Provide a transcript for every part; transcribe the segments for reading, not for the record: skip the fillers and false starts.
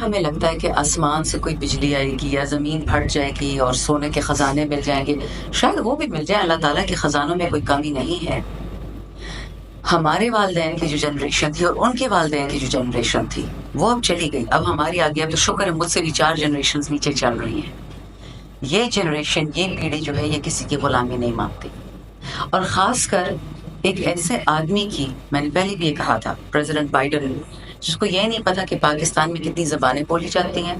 ہمیں لگتا ہے کہ آسمان سے کوئی بجلی آئے گی یا زمین پھٹ جائے گی اور سونے کے خزانے مل جائیں گے، شاید وہ بھی مل جائے، اللہ تعالیٰ کے خزانوں میں کوئی کمی نہیں ہے۔ ہمارے والدین کی جو جنریشن تھی اور ان کے والدین کی جو جنریشن تھی وہ اب چلی گئی، اب ہماری آگے، اب تو شکر ہے مجھ سے بھی 4 جنریشنز نیچے چل رہی ہیں۔ یہ جنریشن، یہ پیڑھی جو ہے، یہ کسی کی غلامی نہیں مانگتی، اور خاص کر ایک ایسے آدمی کی، میں نے پہلے بھی یہ کہا تھا، پریزیڈنٹ بائیڈن، جس کو یہ نہیں پتا کہ پاکستان میں کتنی زبانیں بولی جاتی ہیں،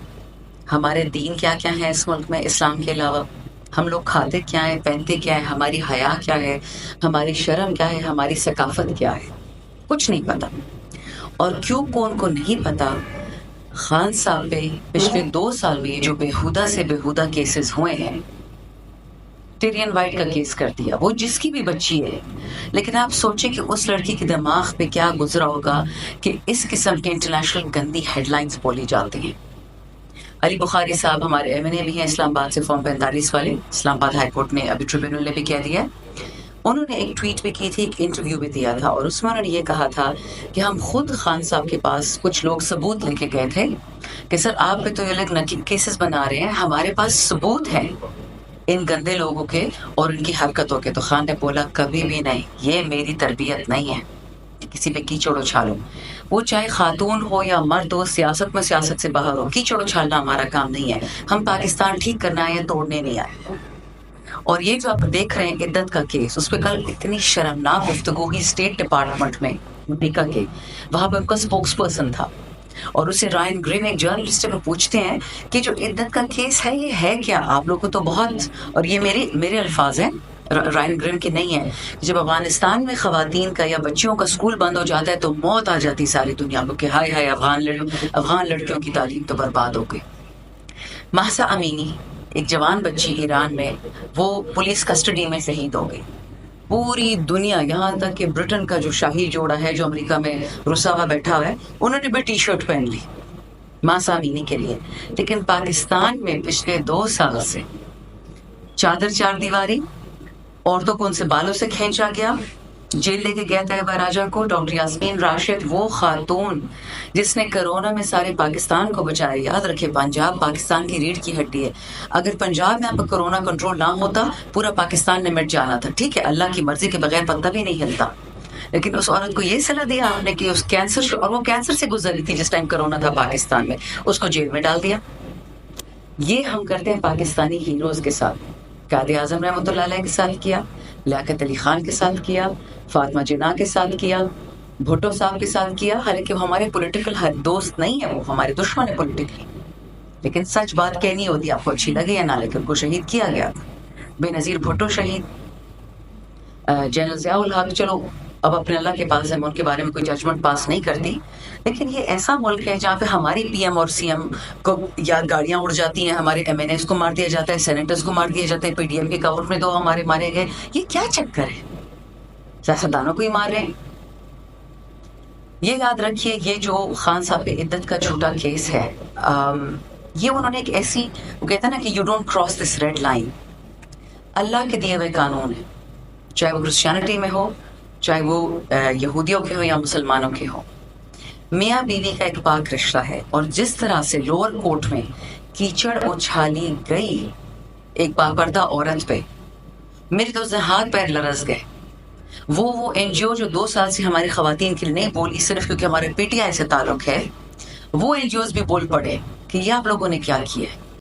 ہمارے دین کیا کیا ہیں اس ملک میں اسلام کے علاوہ، ہم لوگ کھاتے کیا ہیں، پہنتے کیا ہے، ہماری حیا کیا ہے، ہماری شرم کیا ہے، ہماری ثقافت کیا ہے، کچھ نہیں پتا۔ اور کیوں کون کو نہیں پتا، خان صاحب پہ پچھلے 2 سال میں جو بےہودہ سے بےہودہ کیسز ہوئے ہیں، ٹیرین وائٹ کا کیس کر دیا، وہ جس کی بھی بچی ہے، لیکن آپ سوچیں کہ اس لڑکی کے دماغ پہ کیا گزرا ہوگا کہ اس قسم کے انٹرنیشنل گندی ہیڈ لائنز بولی جاتی ہیں۔ علی بخاری صاحب ہمارے ایم این اے بھی ہیں اسلام آباد سے، فارم 45 والے، اسلام آباد ہائی کورٹ نے ابھی ٹریبیونل نے بھی کہہ دیا ہے، انہوں نے ایک ٹویٹ بھی کی تھی، ایک انٹرویو بھی دیا تھا، اور اس میں انہوں نے یہ کہا تھا کہ ہم خود خان صاحب کے پاس کچھ لوگ ثبوت لے کے گئے تھے کہ سر آپ پہ تو یہ لوگ نقلی کیسز بنا رہے ہیں، ہمارے پاس ثبوت ہیں ان گندے لوگوں کے اور ان کی حرکتوں کے۔ تو خان نے بولا کبھی بھی نہیں، یہ میری تربیت نہیں ہے کہ کسی پہ کیچڑ اچھالوں، وہ چاہے خاتون ہو یا مرد ہو، سیاست میں سیاست سے باہر ہو، کیچڑ اچھالنا ہمارا کام نہیں ہے، ہم پاکستان ٹھیک کرنا آئے ہیں، توڑنے نہیں آئے۔ اور یہ جو آپ دیکھ رہے ہیں عدت کا کیس، اس پہ کل اتنی شرمناک گفتگو ہوئی اسٹیٹ ڈپارٹمنٹ میں امریکہ کے، وہاں پہ ان کا اسپوکس پرسن تھا، اور اسے رائن گرین ایک جرنلسٹ سے پوچھتے ہیں کہ جو عدت کا کیس ہے یہ ہے کیا، آپ لوگوں کو تو بہت، اور یہ میرے الفاظ ہیں، رائن گرین کی نہیں ہے، جب افغانستان میں خواتین کا یا بچیوں کا اسکول بند ہو جاتا ہے تو موت آ جاتی ساری دنیا کو کہ ہائے ہائے افغان لڑکیوں کی تعلیم تو برباد ہو گئی۔ مہسا امینی ایک جوان بچی ایران میں، وہ پولیس کسٹڈی میں شہید ہو گئی۔ پوری دنیا، یہاں تک کہ برٹن کا جو شاہی جوڑا ہے جو امریکہ میں رسا ہوا بیٹھا ہوا ہے، انہوں نے بھی ٹی شرٹ پہن لی مہسا امینی کے لیے۔ لیکن پاکستان میں پچھلے 2 سال سے چادر 4 دیواری، عورتوں کو ان سے بالوں سے کھینچا گیا، جیل لے کے گیا طیبہ راجہ کو، ڈاکٹر یاسمین راشد، وہ خاتون جس نے کرونا میں سارے پاکستان کو بچایا۔ یاد رکھے پنجاب پاکستان کی ریڑھ کی ہڈی ہے، اگر پنجاب میں آپ کا کرونا کنٹرول نہ ہوتا پورا پاکستان نے مٹ جانا تھا۔ ٹھیک ہے، اللہ کی مرضی کے بغیر پتہ بھی نہیں ہلتا، لیکن اس عورت کو یہ صلاح دیا آپ نے کہ اس کینسر، اور وہ کینسر سے گزر رہی تھی جس ٹائم کرونا تھا پاکستان میں، اس کو جیل میں ڈال دیا۔ یہ ہم کرتے ہیں پاکستانی ہیروز کے ساتھ، قائد اعظم رحمۃ اللہ علیہ کے ساتھ کیا، لیاقت علی خان کے ساتھ کیا، فاطمہ جناح کے ساتھ کیا، بھٹو صاحب کے ساتھ کیا، حالانکہ وہ ہمارے پولیٹیکل دوست نہیں ہیں، وہ ہمارے دشمن ہیں پولیٹیکلی، لیکن سچ بات کہنی ہوتی، آپ کو اچھی لگے یا نہ لگے، ان کو شہید کیا گیا تھا۔ بے نظیر بھٹو شہید، جنرل ضیاء الحق، چلو اب اپنے اللہ کے پاس ہے، میں ان کے بارے میں کوئی ججمنٹ پاس نہیں کرتی، لیکن یہ ایسا ملک ہے جہاں پہ ہماری پی ایم اور سی ایم کو یا گاڑیاں اڑ جاتی ہیں، ہمارے ایم این ایز کو مار دیا جاتا ہے، سینیٹرز کو مار دیا جاتا ہے، پی ڈی ایم کے گورنمنٹ میں 2 ہمارے مارے گئے، یہ کیا چکر ہے؟ سیاستدانوں کو ہی مار رہے ہیں۔ یہ یاد رکھیے، یہ جو خان صاحب پہ عدت کا جھوٹا کیس ہے، یہ انہوں نے ایک ایسی، وہ کہتا ہے نا کہ you don't cross this red line, اللہ کے دیے ہوئے قانون ہے، چاہے وہ کرسچینٹی میں ہو، چاہے وہ یہودیوں کے ہو یا مسلمانوں کے ہو، میاں بیوی کا ایک پاک رشتہ ہے، اور جس طرح سے لوور کورٹ میں کیچڑ اچھالی گئی ایک باپردہ عورت پہ، میرے تو ہاتھ پیر لرز گئے۔ وہ این جی او جو 2 سال سے ہماری خواتین کے لیے نہیں بولی، صرف کیونکہ ہمارے پی ٹی آئی سے تعلق ہے، وہ این جی اوز بھی بول پڑے کہ یہ آپ لوگوں نے کیا کیا ہے۔